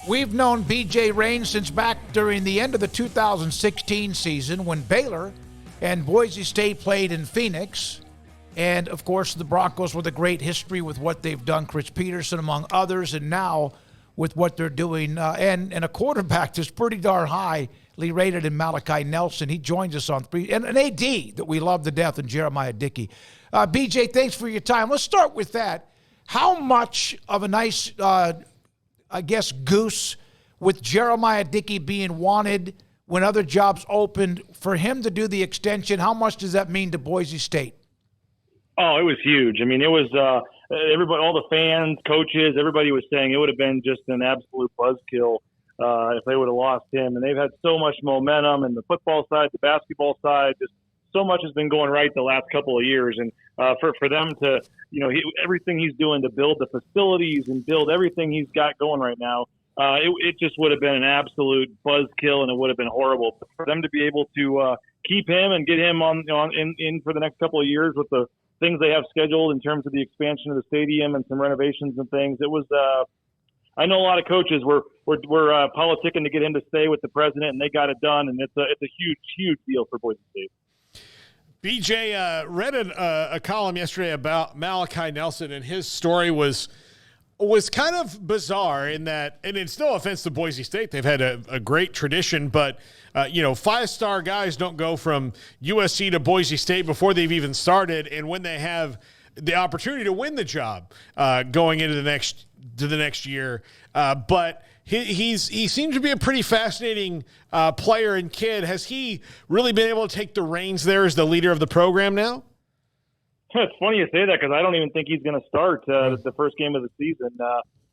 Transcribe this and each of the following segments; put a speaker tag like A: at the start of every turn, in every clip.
A: We've known B.J. Rain since back during the end of the 2016 season when Baylor and Boise State played in Phoenix. And, of course, the Broncos with a great history with what they've done, Chris Peterson among others, and now with what they're doing. And a quarterback that's pretty darn highly rated in Malachi Nelson. He joins us on three. And an AD that we love to death in Jeramiah Dickey. B.J., thanks for your time. Let's start with that. How much of a nice goose with Jeramiah Dickey being wanted when other jobs opened, for him to do the extension, how much does that mean to Boise State?
B: Oh, it was huge. I mean, it was everybody, all the fans, coaches, everybody was saying it would have been just an absolute buzzkill if they would have lost him. And they've had so much momentum in the football side, the basketball side, just so much has been going right the last couple of years. And for them to, everything he's doing to build the facilities and build everything he's got going right now, it just would have been an absolute buzzkill, and it would have been horrible. But for them to be able to keep him and get him in for the next couple of years with the things they have scheduled in terms of the expansion of the stadium and some renovations and things, it was. I know a lot of coaches were politicking to get him to stay with the president, and they got it done. And it's a huge deal for Boise State.
C: BJ, read a column yesterday about Malachi Nelson, and his story was kind of bizarre in that, and it's no offense to Boise State, they've had a great tradition, but five-star guys don't go from USC to Boise State before they've even started, and when they have the opportunity to win the job going into the next year. But he seems to be a pretty fascinating player and kid. Has he really been able to take the reins there as the leader of the program now?
B: It's funny you say that because I don't even think he's going to start the first game of the season.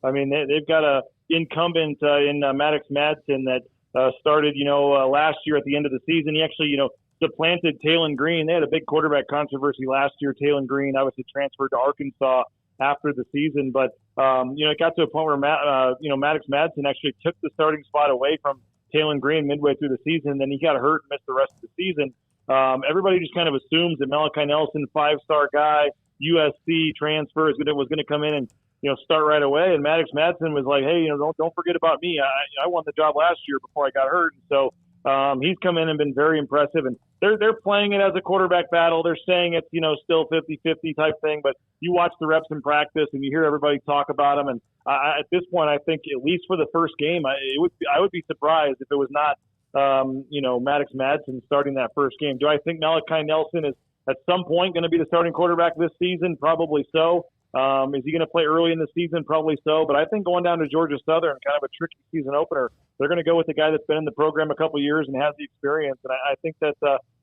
B: I mean, they've got a incumbent in Madson that started, last year at the end of the season. He actually, supplanted Toney Green. They had a big quarterback controversy last year. Toney Green obviously transferred to Arkansas after the season, but it got to a point where Madson actually took the starting spot away from Toney Green midway through the season. Then he got hurt and missed the rest of the season. Everybody just kind of assumes that Malachi Nelson, five-star guy, USC transfer, was going to come in and start right away. And Madson was like, hey, don't forget about me. I won the job last year before I got hurt, and so he's come in and been very impressive. And they're playing it as a quarterback battle. They're saying it's still 50-50 type thing, but you watch the reps in practice and you hear everybody talk about him. And at this point, I think at least for the first game, I would be surprised if it was not. Madson starting that first game. Do I think Malachi Nelson is at some point going to be the starting quarterback this season? Probably so. Is he going to play early in the season? Probably so. But I think going down to Georgia Southern, kind of a tricky season opener, they're going to go with the guy that's been in the program a couple of years and has the experience. And I think that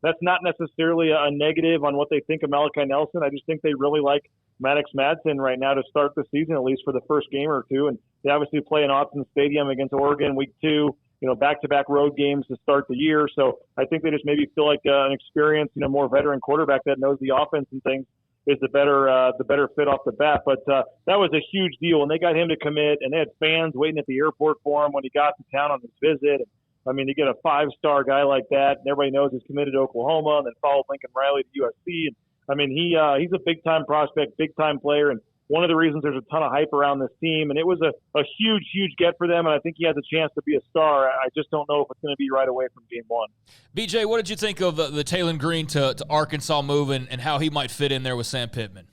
B: that's not necessarily a negative on what they think of Malachi Nelson. I just think they really like Madson right now to start the season, at least for the first game or two. And they obviously play in Autzen Stadium against Oregon week 2. Back-to-back road games to start the year. So I think they just maybe feel like an experienced, more veteran quarterback that knows the offense and things is the better fit off the bat. But that was a huge deal, and they got him to commit, and they had fans waiting at the airport for him when he got to town on his visit. I mean, to get a five-star guy like that, and everybody knows he's committed to Oklahoma and then followed Lincoln Riley to USC. And I mean, he's a big-time prospect, big-time player, and one of the reasons there's a ton of hype around this team, and it was a huge get for them, and I think he has a chance to be a star. I just don't know if it's going to be right away from game one.
D: BJ, what did you think of the Toney Green to Arkansas move and how he might fit in there with Sam Pittman?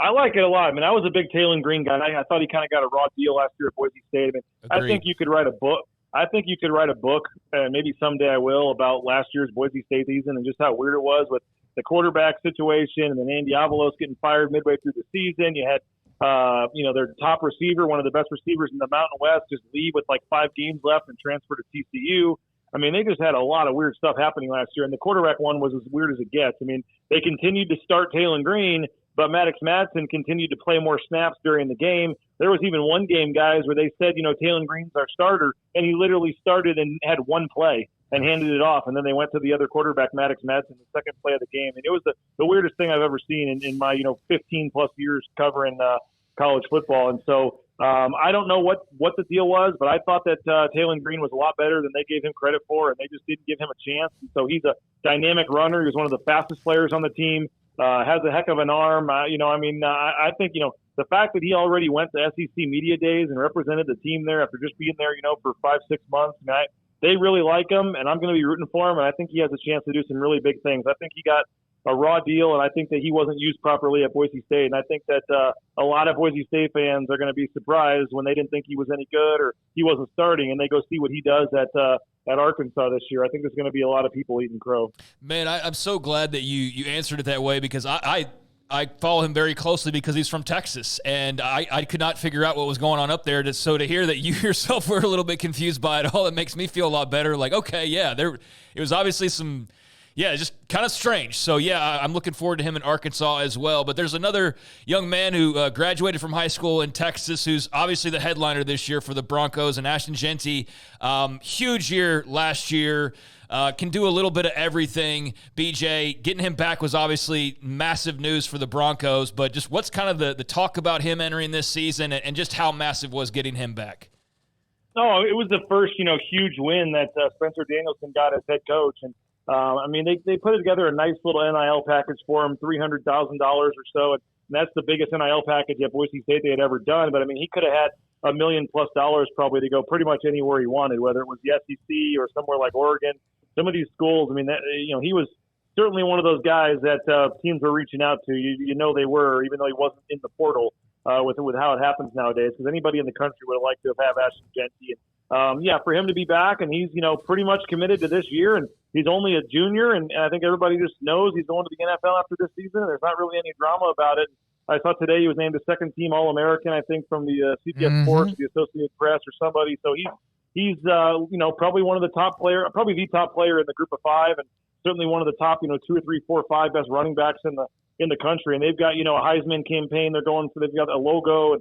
B: I like it a lot. I mean, I was a big Toney Green guy. I thought he kind of got a raw deal last year at Boise State. I think you could write a book. And maybe someday I will, about last year's Boise State season and just how weird it was with the quarterback situation, and then Andy Avalos getting fired midway through the season. You had, their top receiver, one of the best receivers in the Mountain West, just leave with like 5 games left and transfer to TCU. I mean, they just had a lot of weird stuff happening last year, and the quarterback one was as weird as it gets. I mean, they continued to start Toney Green, but Madson continued to play more snaps during the game. There was even one game, guys, where they said, Toney Green's our starter, and he literally started and had one play and handed it off, and then they went to the other quarterback, Madson, the second play of the game. And it was the weirdest thing I've ever seen in my 15-plus years covering college football. And so I don't know what the deal was, but I thought that Toney Green was a lot better than they gave him credit for, and they just didn't give him a chance. And so he's a dynamic runner. He was one of the fastest players on the team. has a heck of an arm. I think, the fact that he already went to SEC Media Days and represented the team there after just being there, for 5-6 months, they really like him, and I'm going to be rooting for him, and I think he has a chance to do some really big things. I think he got a raw deal, and I think that he wasn't used properly at Boise State, and I think that a lot of Boise State fans are going to be surprised when they didn't think he was any good or he wasn't starting, and they go see what he does at Arkansas this year. I think there's going to be a lot of people eating crow.
D: Man, I'm so glad that you answered it that way, because I follow him very closely because he's from Texas, and I could not figure out what was going on up there. So to hear that you yourself were a little bit confused by it all, it makes me feel a lot better. Like, okay, yeah, it was obviously some – yeah, just kind of strange. So, yeah, I'm looking forward to him in Arkansas as well. But there's another young man who graduated from high school in Texas who's obviously the headliner this year for the Broncos, and Ashton Jeanty. Huge year last year. Can do a little bit of everything. BJ, getting him back was obviously massive news for the Broncos. But just what's kind of the talk about him entering this season, and just how massive was getting him back?
B: Oh, it was the first, huge win that Spencer Danielson got as head coach. And they put together a nice little NIL package for him, $300,000 or so. And that's the biggest NIL package at Boise State they had ever done. But, he could have had $1 million+ probably to go pretty much anywhere he wanted, whether it was the SEC or somewhere like Oregon. Some of these schools, he was certainly one of those guys that teams were reaching out to. They were, even though he wasn't in the portal with how it happens nowadays, because anybody in the country would have liked to have Ashton Jeanty. For him to be back, and he's, pretty much committed to this year, and he's only a junior, and I think everybody just knows he's going to the NFL after this season, and there's not really any drama about it. I saw today he was named the second-team All-American, I think, from the CBS Sports, the Associated Press, or somebody. So he's probably one of the top player, probably the top player in the group of five, and certainly one of the top, 2 or 3, 4, 5 best running backs in the country. And they've got, a Heisman campaign. They've got a logo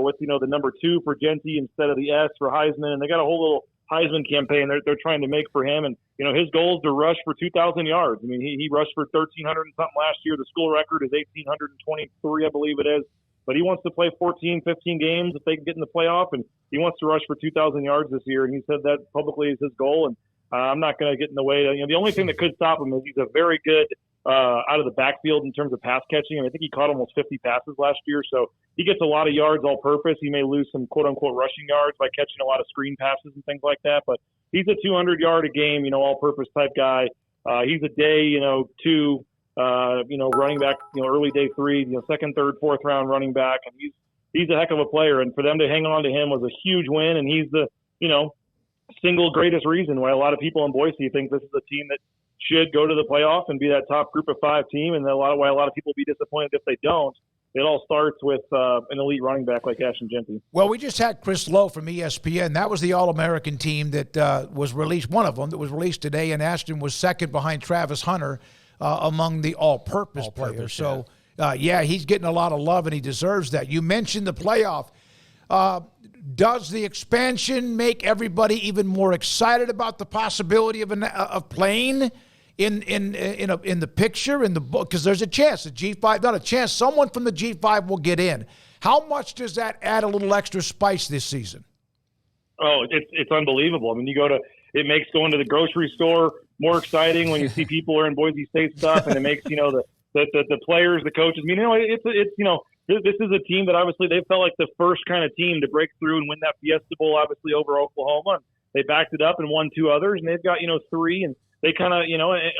B: with, the number 2 for Jeanty instead of the S for Heisman. And they got a whole little Heisman campaign they're trying to make for him. And, his goal is to rush for 2,000 yards. He rushed for 1,300 and something last year. The school record is 1,823, I believe it is. But he wants to play 14, 15 games if they can get in the playoff, and he wants to rush for 2,000 yards this year. And he said that publicly is his goal, and I'm not going to get in the way. The only thing that could stop him is he's a very good out of the backfield in terms of pass catching. I think he caught almost 50 passes last year, so he gets a lot of yards all purpose. He may lose some quote-unquote rushing yards by catching a lot of screen passes and things like that, but he's a 200-yard a game, all-purpose type guy. He's a day, 2, running back, early day 3, second, third, fourth round running back. And he's a heck of a player. And for them to hang on to him was a huge win. And he's the, single greatest reason why a lot of people in Boise think this is a team that should go to the playoff and be that top group of 5 team. And why a lot of people will be disappointed if they don't. It all starts with an elite running back like Ashton Jeanty.
A: Well, we just had Chris Lowe from ESPN. That was the All-American team that was released, one of them that was released today, and Ashton was second behind Travis Hunter among the all-purpose players. So, he's getting a lot of love, and he deserves that. You mentioned the playoff. Does the expansion make everybody even more excited about the possibility of playing in the picture, in the book? Because there's a chance, the G5, not a chance, someone from the G5 will get in. How much does that add a little extra spice this season?
B: Oh, it's unbelievable. It makes going to the grocery store more exciting when you see people are in Boise State stuff, and it makes, the players, the coaches. This is a team that obviously they felt like the first kind of team to break through and win that Fiesta Bowl, obviously over Oklahoma. And they backed it up and won 2 others, and they've got, 3, and they kind of,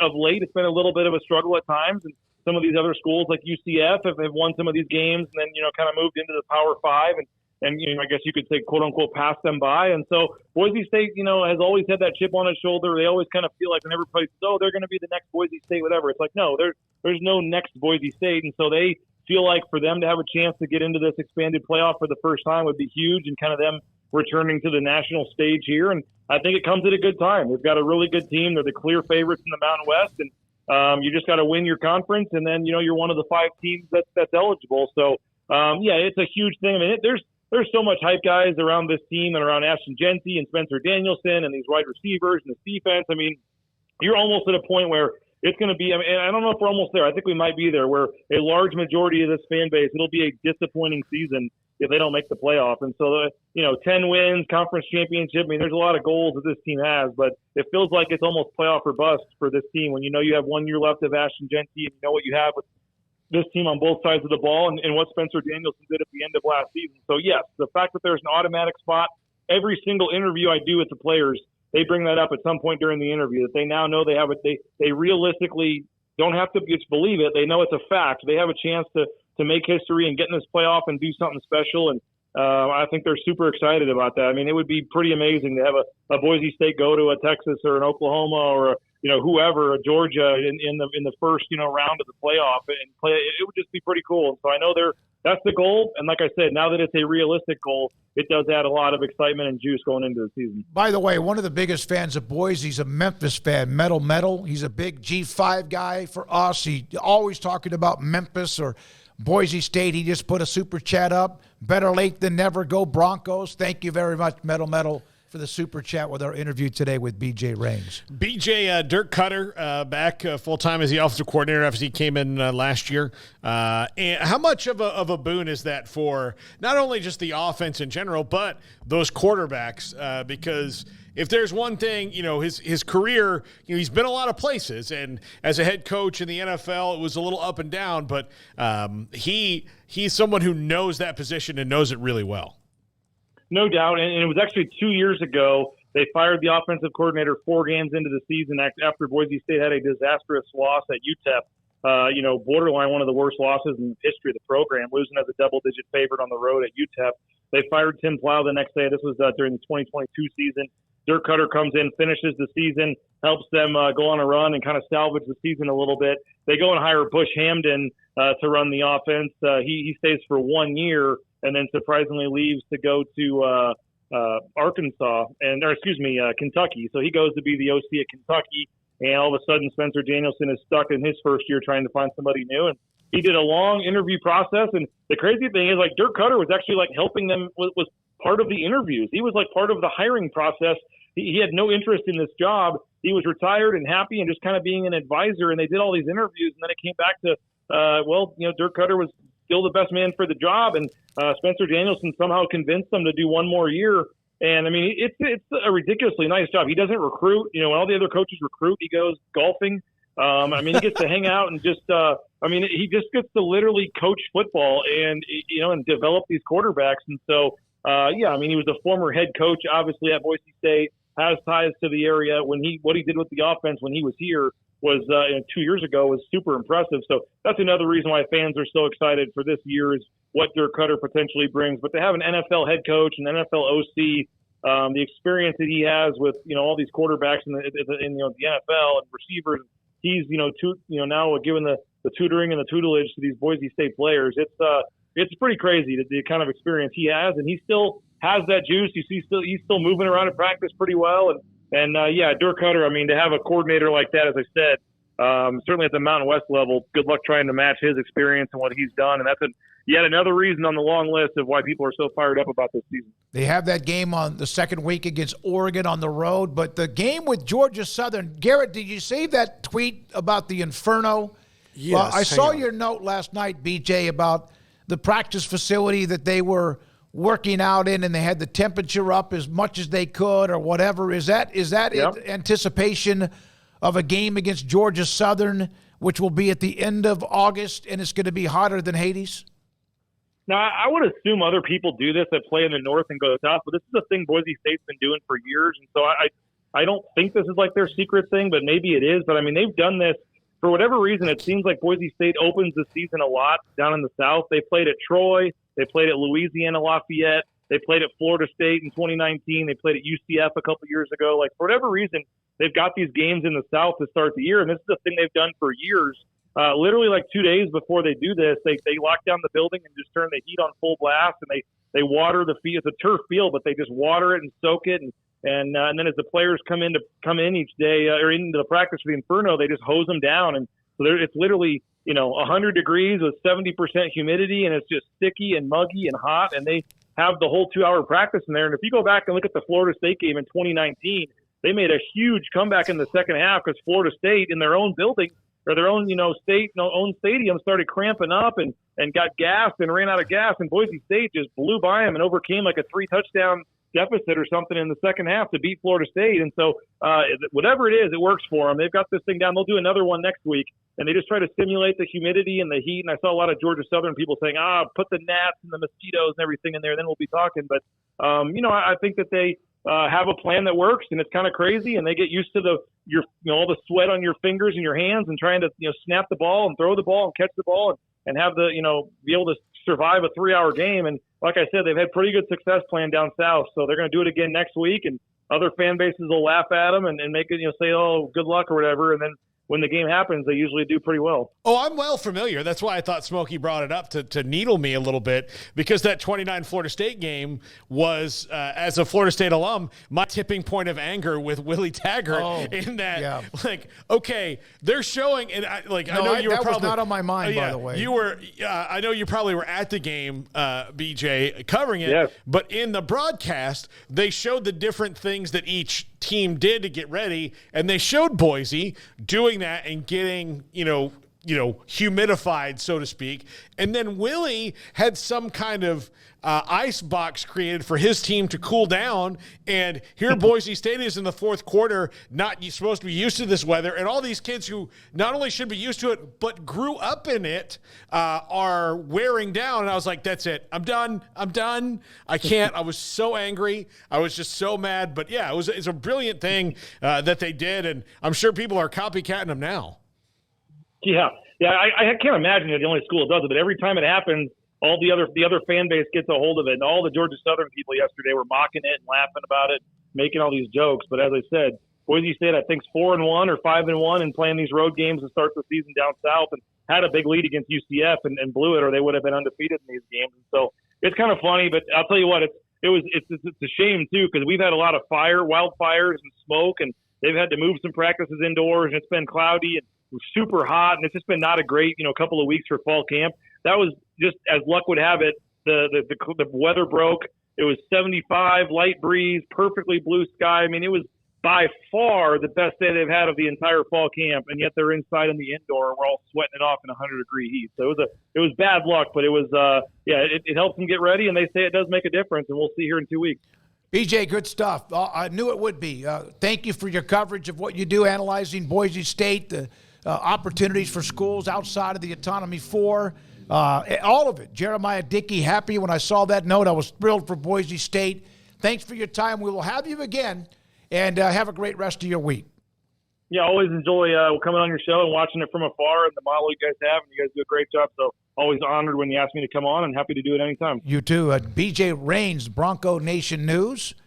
B: of late, it's been a little bit of a struggle at times. And some of these other schools like UCF have won some of these games and then, kind of moved into the Power 5 and I guess you could say, quote unquote, pass them by. And so Boise State, has always had that chip on its shoulder. They always kind of feel like whenever everybody says, they're going to be the next Boise State, whatever. It's like, no, there's no next Boise State. And so they feel like for them to have a chance to get into this expanded playoff for the first time would be huge, and kind of them returning to the national stage here. And I think it comes at a good time. They've got a really good team. They're the clear favorites in the Mountain West. And you just got to win your conference. And then, you're one of the 5 teams that's eligible. So, it's a huge thing. There's so much hype, guys, around this team and around Ashton Jeanty and Spencer Danielson and these wide receivers and this defense. You're almost at a point where it's going to be, and I don't know if we're almost there. I think we might be there, where a large majority of this fan base, it'll be a disappointing season if they don't make the playoff. And so, 10 wins, conference championship. There's a lot of goals that this team has, but it feels like it's almost playoff or bust for this team when you have 1 year left of Ashton Jeanty and you know what you have with this team on both sides of the ball and what Spencer Danielson did at the end of last season. So, yes, the fact that there's an automatic spot, every single interview I do with the players, they bring that up at some point during the interview, that they now know they have it. They realistically don't have to just believe it. They know it's a fact. They have a chance to make history and get in this playoff and do something special. And I think they're super excited about that. I mean, it would be pretty amazing to have a Boise State go to a Texas or an Oklahoma or whoever, Georgia in the first round of the playoff and play. It would just be pretty cool. So I know that's the goal. And like I said, now that it's a realistic goal, it does add a lot of excitement and juice going into the season.
A: By the way, one of the biggest fans of Boise's a Memphis fan, Metal. He's a big G5 guy for us. He always talking about Memphis or Boise State. He just put a super chat up. Better late than never. Go Broncos. Thank you very much, Metal, for the super chat with our interview today with B.J. Raines.
C: B.J. Durk Cutter back full-time as the offensive coordinator after he came in last year. And how much of a boon is that for not only just the offense in general, but those quarterbacks? Because if there's one thing, his career, he's been a lot of places. And as a head coach in the NFL, it was a little up and down. But he's someone who knows that position and knows it really well.
B: No doubt, and it was actually 2 years ago they fired the offensive coordinator 4 games into the season after Boise State had a disastrous loss at UTEP. Borderline one of the worst losses in the history of the program, losing as a double-digit favorite on the road at UTEP. They fired Tim Plow the next day. This was during the 2022 season. Dirk Cutter comes in, finishes the season, helps them go on a run and kind of salvage the season a little bit. They go and hire Bush Hamden to run the offense. He stays for 1 year and then surprisingly leaves to go to Kentucky. So he goes to be the OC at Kentucky, and all of a sudden Spencer Danielson is stuck in his first year trying to find somebody new. And he did a long interview process. And the crazy thing is, Dirk Cutter was actually helping them, was part of the interviews. He was part of the hiring process. He had no interest in this job. He was retired and happy and just kind of being an advisor. And they did all these interviews, and then it came back to, Dirk Cutter was still the best man for the job, and Spencer Danielson somehow convinced them to do 1 more year. And I mean, it's a ridiculously nice job. He doesn't recruit. When all the other coaches recruit, he goes golfing. He gets to hang out and just. He just gets to literally coach football and and develop these quarterbacks. And so, he was a former head coach, obviously at Boise State, has ties to the area. What he did with the offense when he was here was 2 years ago was super impressive. So that's another reason why fans are so excited for this year is what Dirk Cutter potentially brings. But to have an NFL head coach, an NFL OC, the experience that he has with all these quarterbacks in the NFL and receivers, he's now given the tutoring and the tutelage to these Boise State players. It's pretty crazy the kind of experience he has, and he still has that juice. He's still moving around in practice pretty well, and Dirk Cutter. To have a coordinator like that, as I said, certainly at the Mountain West level, good luck trying to match his experience and what he's done. And that's yet another reason on the long list of why people are so fired up about this season.
A: They have that game on the second week against Oregon on the road, but the game with Georgia Southern, Garrett, did you see that tweet about the Inferno?
E: Yes.
A: Well, I saw your note last night, BJ, about the practice facility that they were working out in, and they had the temperature up as much as they could or whatever. Is that
B: Yep.
A: in anticipation of a game against Georgia Southern, which will be at the end of August, and it's going to be hotter than Hades?
B: Now, I would assume other people do this that play in the north and go south, but this is a thing Boise State's been doing for years, and so I don't think this is their secret thing, but maybe it is. But, they've done this. For whatever reason, it seems like Boise State opens the season a lot down in the south. They played at Troy. They played at Louisiana Lafayette. They played at Florida State in 2019. They played at UCF a couple years ago. For whatever reason, they've got these games in the south to start the year, and this is a thing they've done for years. Literally 2 days before they do this, they lock down the building and just turn the heat on full blast, and they water the field. It's a turf field, but they just water it and soak it, and then as the players come in each day or into the practice for the Inferno, they just hose them down, and so it's literally 100 degrees with 70% humidity, and it's just sticky and muggy and hot, and they have the whole 2-hour practice in there. And if you go back and look at the Florida State game in 2019, they made a huge comeback in the second half because Florida State in their own building or their own own stadium started cramping up and got gassed and ran out of gas, and Boise State just blew by them and overcame a 3-touchdown deficit or something in the second half to beat Florida State. And so whatever it is, it works for them. They've got this thing down. They'll do another one next week, and they just try to simulate the humidity and the heat. And I saw a lot of Georgia Southern people saying, put the gnats and the mosquitoes and everything in there, then we'll be talking. But, I think that they have a plan that works, and it's kind of crazy, and they get used to all the sweat on your fingers and your hands and trying to, snap the ball and throw the ball and catch the ball and have the, be able to survive a 3-hour game. And like I said, they've had pretty good success playing down south. So they're going to do it again next week, and other fan bases will laugh at them and make it, say, oh, good luck or whatever. And then when the game happens, they usually do pretty well.
C: Oh, I'm well familiar. That's why I thought Smokey brought it up to needle me a little bit, because that 29 Florida State game was, as a Florida State alum, my tipping point of anger with Willie Taggart in that, okay, they're showing, and I know you were
A: that
C: probably
A: was not on my mind, by the way.
C: You were, I know you probably were at the game, BJ, covering it,
B: yes.
C: But in the broadcast, they showed the different things that each team did to get ready, and they showed Boise doing that and getting, humidified, so to speak. And then Willie had some kind of ice box created for his team to cool down. And here Boise State is in the fourth quarter, not supposed to be used to this weather. And all these kids who not only should be used to it, but grew up in it, are wearing down. And I was like, that's it. I'm done. I can't. I was so angry. I was just so mad. But yeah, it's a brilliant thing that they did. And I'm sure people are copycatting them now.
B: Yeah. I can't imagine you're the only school that does it, but every time it happens, all the other fan base gets a hold of it, and all the Georgia Southern people yesterday were mocking it and laughing about it, making all these jokes. But as I said, Boise State, I think, is 4-1 or 5-1 and playing these road games to start the season down south, and had a big lead against UCF and blew it, or they would have been undefeated in these games. And so it's kind of funny, but I'll tell you what, it's a shame too, because we've had a lot of wildfires and smoke, and they've had to move some practices indoors, and it's been cloudy and super hot, and it's just been not a great, couple of weeks for fall camp. That was just, as luck would have it, the weather broke. It was 75, light breeze, perfectly blue sky. I mean, it was by far the best day they've had of the entire fall camp, and yet they're inside in the indoor. We're all sweating it off in 100-degree heat. So it was bad luck, but it was it helps them get ready, and they say it does make a difference, and we'll see here in 2 weeks.
A: BJ, good stuff. I knew it would be. Thank you for your coverage of what you do, analyzing Boise State, the opportunities for schools outside of the Autonomy 4, all of it. Jeramiah Dickey, happy when I saw that note. I was thrilled for Boise State. Thanks for your time. We will have you again, and have a great rest of your week.
B: Yeah, always enjoy coming on your show and watching it from afar, and the model you guys have, and you guys do a great job. So always honored when you ask me to come on, and happy to do it anytime.
A: You too. BJ Rains, Bronco Nation News.